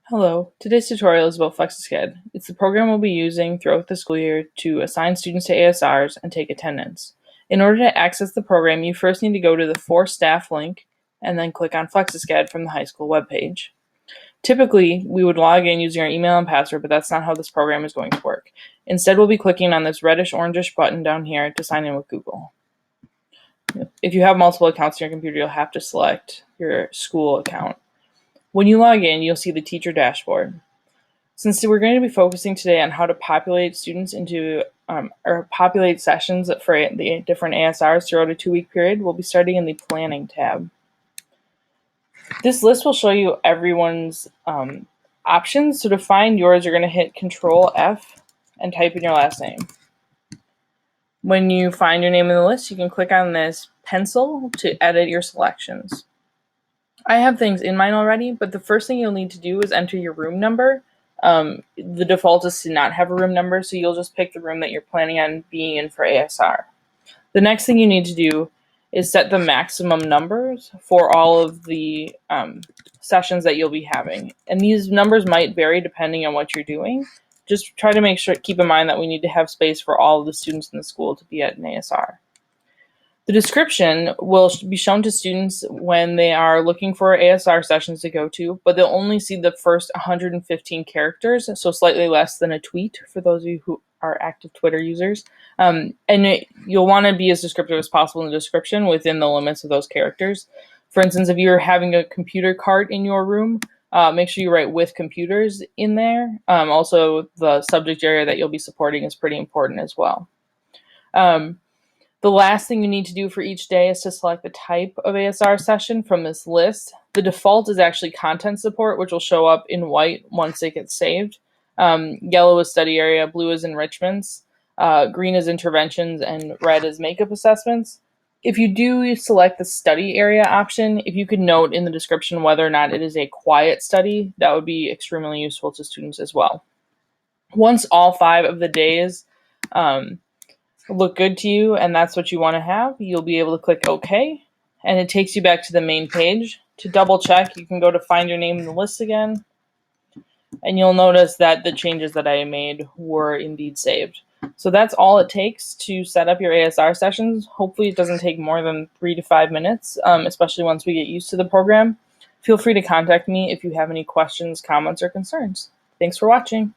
Hello, today's tutorial is about FlexiSched. It's the program we'll be using throughout the school year to assign students to ASRs and take attendance. In order to access the program, you first need to go to the For Staff link and then click on FlexiSched from the high school webpage. Typically, we would log in using our email and password, but that's not how this program is going to work. Instead, we'll be clicking on this reddish-orangish button down here to sign in with Google. If you have multiple accounts on your computer, you'll have to select your school account. When you log in, you'll see the teacher dashboard. Since we're going to be focusing today on how to populate students into or populate sessions for the different ASRs throughout a 2-week period, we'll be starting in the Planning tab. This list will show you everyone's options. So to find yours, you're going to hit Control F and type in your last name. When you find your name in the list, you can click on this pencil to edit your selections. I have things in mine already, but the first thing you'll need to do is enter your room number. The default is to not have a room number, so you'll just pick the room that you're planning on being in for ASR. The next thing you need to do is set the maximum numbers for all of the sessions that you'll be having. And these numbers might vary depending on what you're doing. Just try to keep in mind that we need to have space for all of the students in the school to be at an ASR. The description will be shown to students when they are looking for ASR sessions to go to, but they'll only see the first 115 characters, so slightly less than a tweet for those of you who are active Twitter users. You'll want to be as descriptive as possible in the description within the limits of those characters. For instance, if you're having a computer cart in your room, make sure you write with computers in there. Also, the subject area that you'll be supporting is pretty important as well. The last thing you need to do for each day is to select the type of ASR session from this list. The default is actually content support, which will show up in white once it gets saved. Yellow is study area, blue is enrichments, green is interventions, and red is makeup assessments. If you do select the study area option, if you could note in the description whether or not it is a quiet study, that would be extremely useful to students as well. Once all 5 of the days look good to you and that's what you want to have, you'll be able to click OK, and it takes you back to the main page. To double check, you can go to find your name in the list again, and you'll notice that the changes that I made were indeed saved. So that's all it takes to set up your ASR sessions. Hopefully it doesn't take more than 3 to 5 minutes, especially once we get used to the program. Feel free to contact me if you have any questions, comments, or concerns. Thanks for watching.